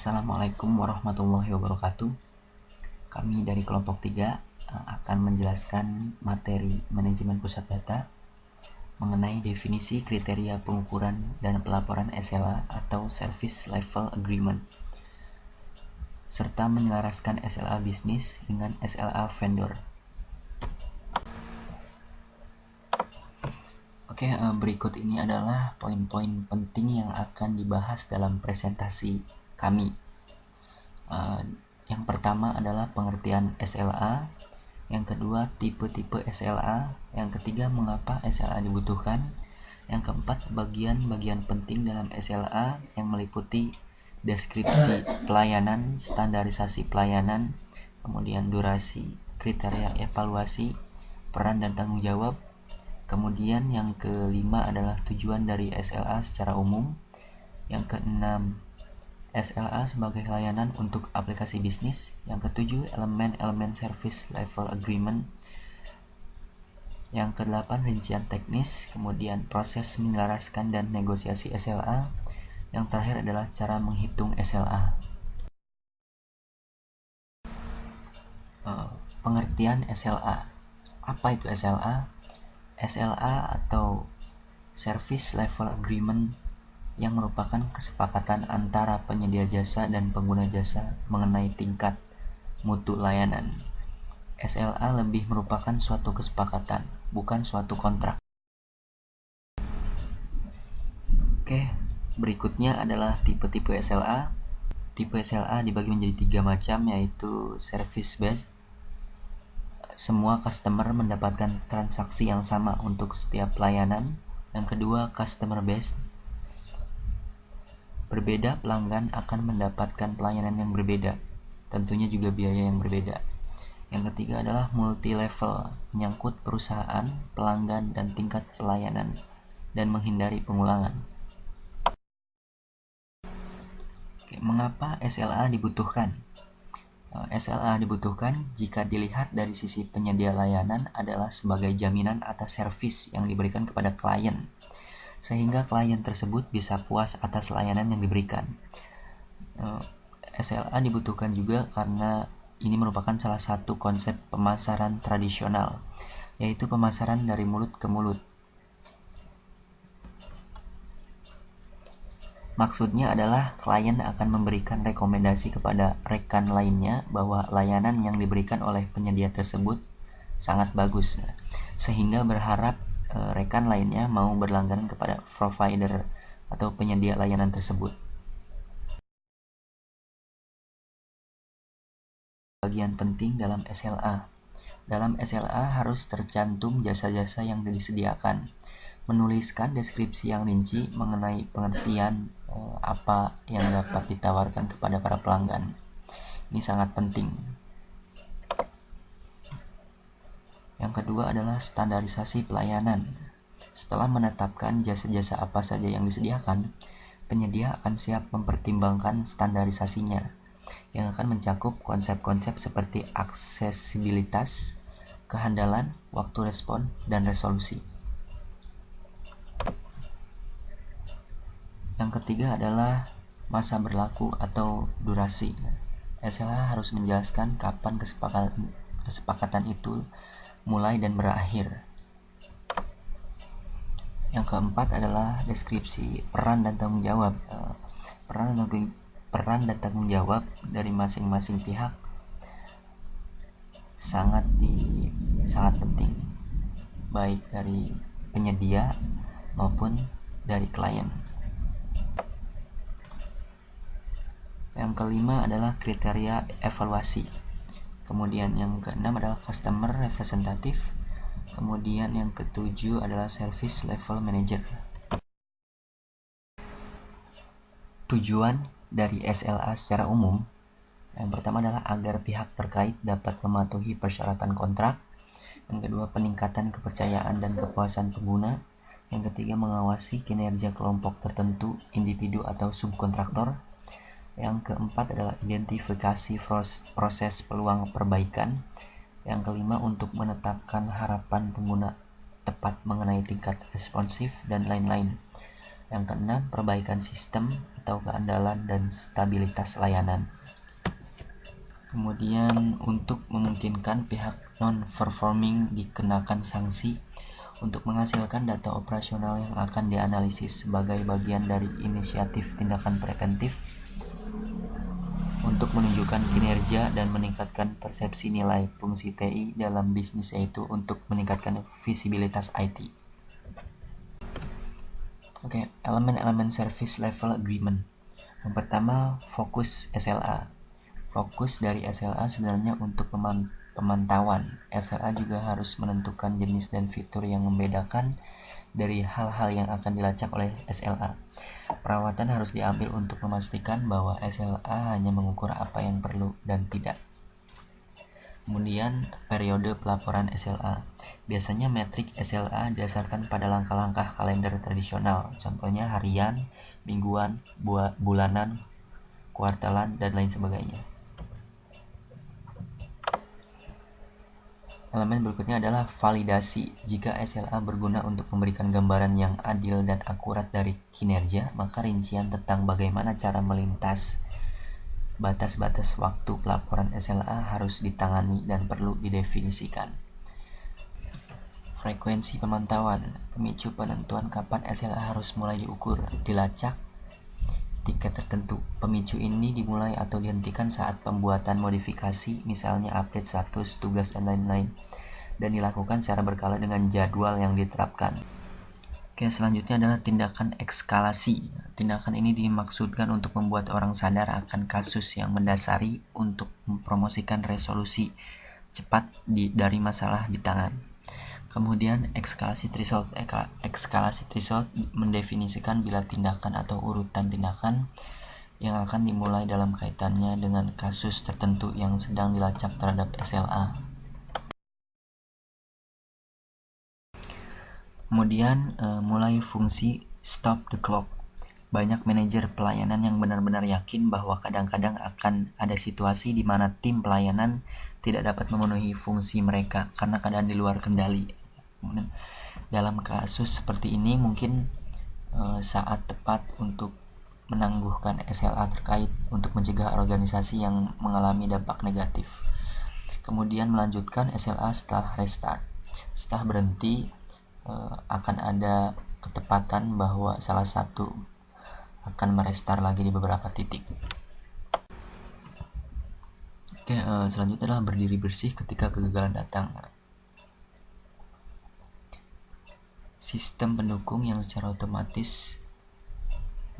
Assalamualaikum warahmatullahi wabarakatuh. Kami dari kelompok 3 akan menjelaskan materi manajemen pusat data mengenai definisi kriteria pengukuran dan pelaporan SLA atau Service Level Agreement, serta menyelaraskan SLA bisnis dengan SLA vendor. Oke, berikut ini adalah poin-poin penting yang akan dibahas dalam presentasi kami. Yang pertama adalah pengertian SLA, yang kedua tipe-tipe SLA, yang ketiga mengapa SLA dibutuhkan, yang keempat bagian-bagian penting dalam SLA yang meliputi deskripsi pelayanan, standarisasi pelayanan, kemudian durasi, kriteria evaluasi, peran dan tanggung jawab. Kemudian yang kelima adalah tujuan dari SLA secara umum. Yang keenam, SLA sebagai layanan untuk aplikasi bisnis. Yang ketujuh, elemen-elemen Service Level Agreement. Yang kedelapan, rincian teknis. Kemudian proses menyelaraskan dan negosiasi SLA. Yang terakhir adalah cara menghitung SLA. Pengertian SLA. Apa itu SLA? SLA atau Service Level Agreement yang merupakan kesepakatan antara penyedia jasa dan pengguna jasa mengenai tingkat mutu layanan. SLA lebih merupakan suatu kesepakatan, bukan suatu kontrak. Oke, berikutnya adalah tipe-tipe SLA. Tipe SLA dibagi menjadi 3 macam, yaitu service based. Semua customer mendapatkan transaksi yang sama untuk setiap layanan. Yang kedua, customer based. Berbeda pelanggan akan mendapatkan pelayanan yang berbeda, tentunya juga biaya yang berbeda. Yang ketiga adalah multi-level, menyangkut perusahaan, pelanggan, dan tingkat pelayanan, dan menghindari pengulangan. Oke, mengapa SLA dibutuhkan? SLA dibutuhkan jika dilihat dari sisi penyedia layanan adalah sebagai jaminan atas servis yang diberikan kepada klien, sehingga klien tersebut bisa puas atas layanan yang diberikan. SLA dibutuhkan juga karena ini merupakan salah satu konsep pemasaran tradisional, yaitu pemasaran dari mulut ke mulut. Maksudnya adalah klien akan memberikan rekomendasi kepada rekan lainnya bahwa layanan yang diberikan oleh penyedia tersebut sangat bagus, sehingga berharap rekan lainnya mau berlangganan kepada provider atau penyedia layanan tersebut. Bagian penting dalam SLA. Dalam SLA harus tercantum jasa-jasa yang disediakan, menuliskan deskripsi yang rinci mengenai pengertian apa yang dapat ditawarkan kepada para pelanggan. Ini sangat penting. Yang kedua adalah standarisasi pelayanan. Setelah menetapkan jasa-jasa apa saja yang disediakan, penyedia akan siap mempertimbangkan standarisasinya, yang akan mencakup konsep-konsep seperti aksesibilitas, kehandalan, waktu respon, dan resolusi. Yang ketiga adalah masa berlaku atau durasi. SLA harus menjelaskan kapan kesepakatan itu mulai dan berakhir. Yang keempat adalah deskripsi peran dan tanggung jawab. Peran dan tanggung jawab dari masing-masing pihak sangat penting, baik dari penyedia maupun dari klien. Yang kelima adalah kriteria evaluasi. Kemudian yang keenam adalah customer representative. Kemudian yang ketujuh adalah service level manager. Tujuan dari SLA secara umum, yang pertama adalah agar pihak terkait dapat mematuhi persyaratan kontrak. Yang kedua, peningkatan kepercayaan dan kepuasan pengguna. Yang ketiga, mengawasi kinerja kelompok tertentu, individu atau subkontraktor. Yang keempat adalah identifikasi proses peluang perbaikan. Yang kelima, untuk menetapkan harapan pengguna tepat mengenai tingkat responsif dan lain-lain. Yang keenam, perbaikan sistem atau keandalan dan stabilitas layanan. Kemudian untuk memungkinkan pihak non-performing dikenakan sanksi untuk menghasilkan data operasional yang akan dianalisis sebagai bagian dari inisiatif tindakan preventif untuk menunjukkan kinerja dan meningkatkan persepsi nilai fungsi TI dalam bisnis, yaitu untuk meningkatkan visibilitas IT. Oke, elemen-elemen service level agreement. Yang pertama, fokus SLA. Fokus dari SLA sebenarnya untuk pemantauan. SLA juga harus menentukan jenis dan fitur yang membedakan dari hal-hal yang akan dilacak oleh SLA. Perawatan harus diambil untuk memastikan bahwa SLA hanya mengukur apa yang perlu dan tidak. Kemudian periode pelaporan SLA. Biasanya metrik SLA didasarkan pada langkah-langkah kalender tradisional, contohnya harian, mingguan, bulanan, kuartalan, dan lain sebagainya. Elemen berikutnya adalah validasi. Jika SLA berguna untuk memberikan gambaran yang adil dan akurat dari kinerja, maka rincian tentang bagaimana cara melintas batas-batas waktu pelaporan SLA harus ditangani dan perlu didefinisikan. Frekuensi pemantauan, pemicu penentuan kapan SLA harus mulai diukur, dilacak, tiket tertentu. Pemicu ini dimulai atau dihentikan saat pembuatan modifikasi, misalnya update status, tugas, dan lain-lain, dan dilakukan secara berkala dengan jadwal yang diterapkan. Oke, selanjutnya adalah tindakan ekskalasi. Tindakan ini dimaksudkan untuk membuat orang sadar akan kasus yang mendasari untuk mempromosikan resolusi cepat dari masalah di tangan. Kemudian eskalasi threshold. Eskalasi threshold mendefinisikan bila tindakan atau urutan tindakan yang akan dimulai dalam kaitannya dengan kasus tertentu yang sedang dilacak terhadap SLA. Kemudian mulai fungsi stop the clock. Banyak manajer pelayanan yang benar-benar yakin bahwa kadang-kadang akan ada situasi di mana tim pelayanan tidak dapat memenuhi fungsi mereka karena keadaan di luar kendali. Kemudian, dalam kasus seperti ini mungkin saat tepat untuk menangguhkan SLA terkait untuk mencegah organisasi yang mengalami dampak negatif. Kemudian melanjutkan SLA setelah restart. Setelah berhenti, akan ada ketepatan bahwa salah satu akan merestart lagi di beberapa titik. Oke, selanjutnya adalah berdiri bersih ketika kegagalan datang. Sistem pendukung yang secara otomatis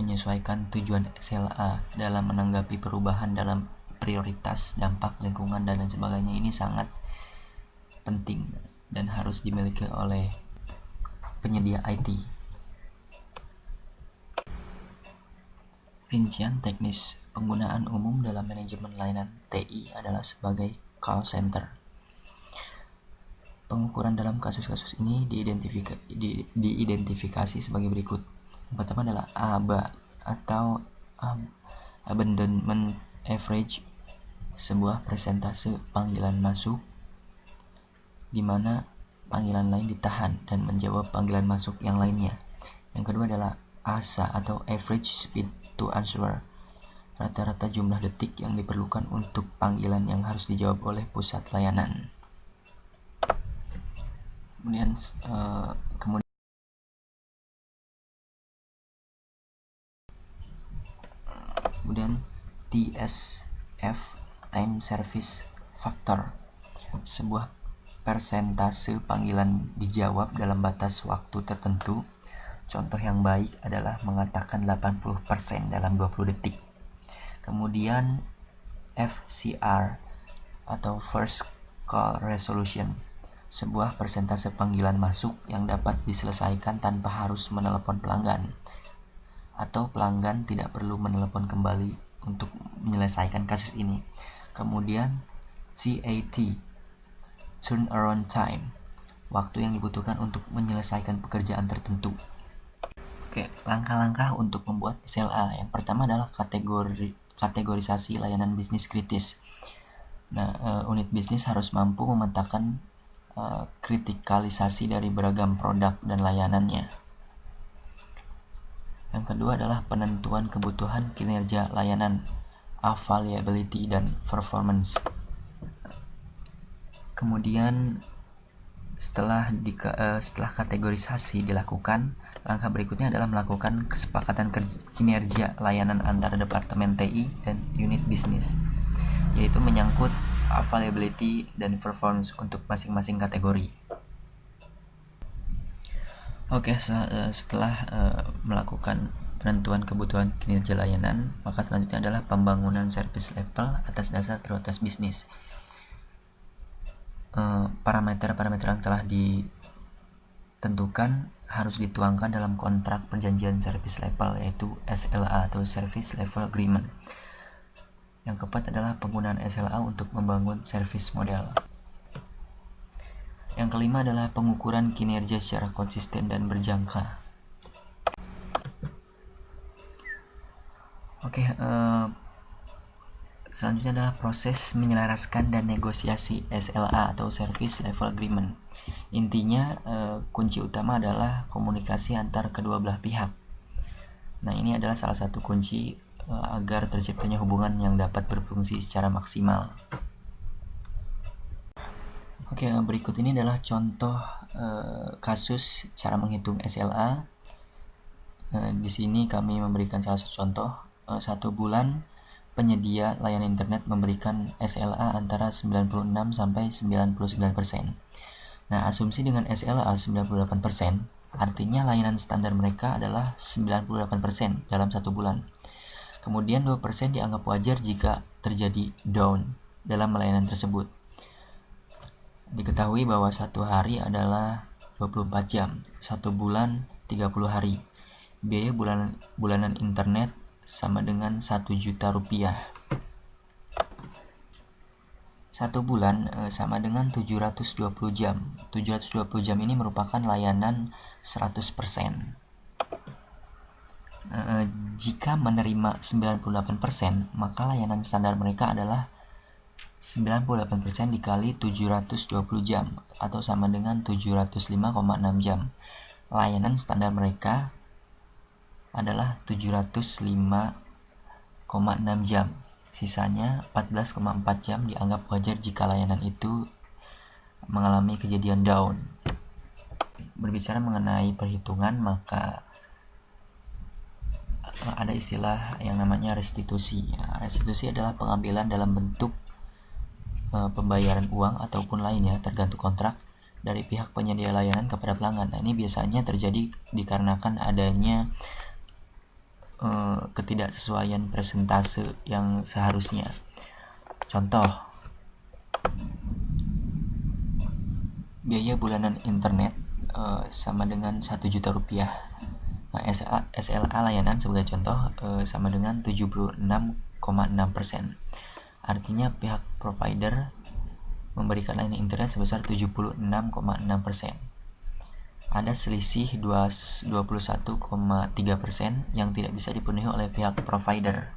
menyesuaikan tujuan SLA dalam menanggapi perubahan dalam prioritas, dampak lingkungan, dan lain sebagainya ini sangat penting dan harus dimiliki oleh penyedia IT. Rincian teknis. Penggunaan umum dalam manajemen layanan TI adalah sebagai call center. Pengukuran dalam kasus-kasus ini diidentifikasi sebagai berikut. Yang pertama adalah ABA atau Abandonment Average, sebuah persentase panggilan masuk di mana panggilan lain ditahan dan menjawab panggilan masuk yang lainnya. Yang kedua adalah ASA atau Average Speed to Answer, rata-rata jumlah detik yang diperlukan untuk panggilan yang harus dijawab oleh pusat layanan. Kemudian TSF, Time Service Factor, sebuah persentase panggilan dijawab dalam batas waktu tertentu. Contoh yang baik adalah mengatakan 80% dalam 20 detik. Kemudian FCR atau First Call Resolution, sebuah persentase panggilan masuk yang dapat diselesaikan tanpa harus menelepon pelanggan, atau pelanggan tidak perlu menelepon kembali untuk menyelesaikan kasus ini. Kemudian CAT, Turnaround Time, waktu yang dibutuhkan untuk menyelesaikan pekerjaan tertentu. Oke, langkah-langkah untuk membuat SLA. Yang pertama adalah kategorisasi layanan bisnis kritis. Unit bisnis harus mampu memetakan kritikalisasi dari beragam produk dan layanannya. Yang kedua adalah penentuan kebutuhan kinerja layanan, availability dan performance. Kemudian setelah kategorisasi dilakukan, langkah berikutnya adalah melakukan kesepakatan kinerja layanan antara departemen TI dan unit bisnis, yaitu menyangkut availability dan performance untuk masing-masing kategori. Oke, setelah melakukan penentuan kebutuhan kinerja layanan, maka selanjutnya adalah pembangunan service level atas dasar prioritas bisnis. Parameter-parameter yang telah ditentukan harus dituangkan dalam kontrak perjanjian service level, yaitu SLA atau Service Level Agreement. Yang keempat adalah penggunaan SLA untuk membangun service model. Yang kelima adalah pengukuran kinerja secara konsisten dan berjangka. Oke, selanjutnya adalah proses menyelaraskan dan negosiasi SLA atau Service Level Agreement. Intinya kunci utama adalah komunikasi antar kedua belah pihak. Nah, ini adalah salah satu kunci agar terciptanya hubungan yang dapat berfungsi secara maksimal. Oke, berikut ini adalah contoh kasus cara menghitung SLA. Di sini kami memberikan salah satu contoh. 1 bulan penyedia layanan internet memberikan SLA antara 96 sampai 99%. Nah, asumsi dengan SLA 98%, artinya layanan standar mereka adalah 98% dalam 1 bulan. Kemudian 2% dianggap wajar jika terjadi down dalam layanan tersebut. Diketahui bahwa 1 hari adalah 24 jam, 1 bulan 30 hari. Biaya bulanan internet sama dengan 1 juta rupiah. 1 bulan sama dengan 720 jam. 720 jam ini merupakan layanan 100%. Jika menerima 98%, maka layanan standar mereka adalah 98% dikali 720 jam atau sama dengan 705,6 jam. Layanan standar mereka adalah 705,6 jam. Sisanya 14,4 jam dianggap wajar jika layanan itu mengalami kejadian down. Berbicara mengenai perhitungan, maka ada istilah yang namanya restitusi. Restitusi adalah pengambilan dalam bentuk pembayaran uang ataupun lainnya tergantung kontrak dari pihak penyedia layanan kepada pelanggan. Nah, ini biasanya terjadi dikarenakan adanya ketidaksesuaian persentase yang seharusnya. Contoh, biaya bulanan internet sama dengan 1 juta rupiah. Nah, SLA layanan sebagai contoh sama dengan 76,6%. Artinya pihak provider memberikan layanan internet sebesar 76,6%. Ada selisih 21,3% yang tidak bisa dipenuhi oleh pihak provider.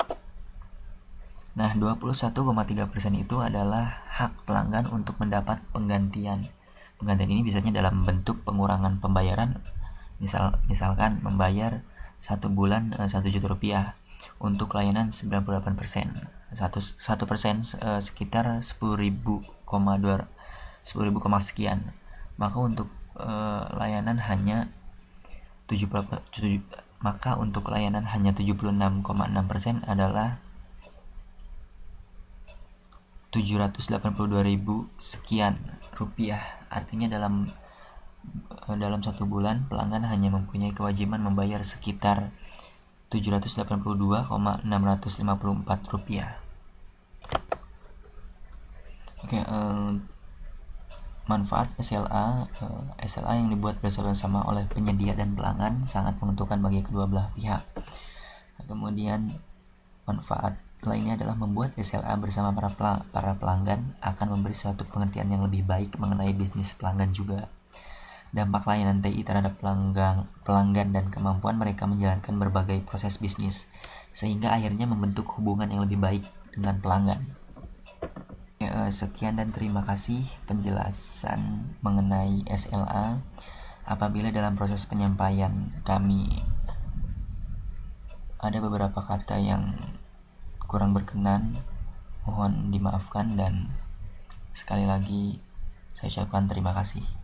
Nah, 21,3% itu adalah hak pelanggan untuk mendapat penggantian. Penggantian ini biasanya dalam bentuk pengurangan pembayaran. Misalkan membayar 1 bulan 1 juta rupiah untuk layanan 98%. 1% sekitar 10.000 sekian. Maka untuk layanan hanya 76,6% adalah 782.000 sekian rupiah. Artinya dalam 1 bulan pelanggan hanya mempunyai kewajiban membayar sekitar 782,654 rupiah. Oke, manfaat SLA yang dibuat bersama-sama oleh penyedia dan pelanggan sangat menguntungkan bagi kedua belah pihak. Kemudian manfaat lainnya adalah membuat SLA bersama para pelanggan akan memberi suatu pengertian yang lebih baik mengenai bisnis pelanggan juga. Dampak layanan TI terhadap pelanggan dan kemampuan mereka menjalankan berbagai proses bisnis, sehingga akhirnya membentuk hubungan yang lebih baik dengan pelanggan. Sekian dan terima kasih penjelasan mengenai SLA. Apabila dalam proses penyampaian kami ada beberapa kata yang kurang berkenan, mohon dimaafkan, dan sekali lagi saya ucapkan terima kasih.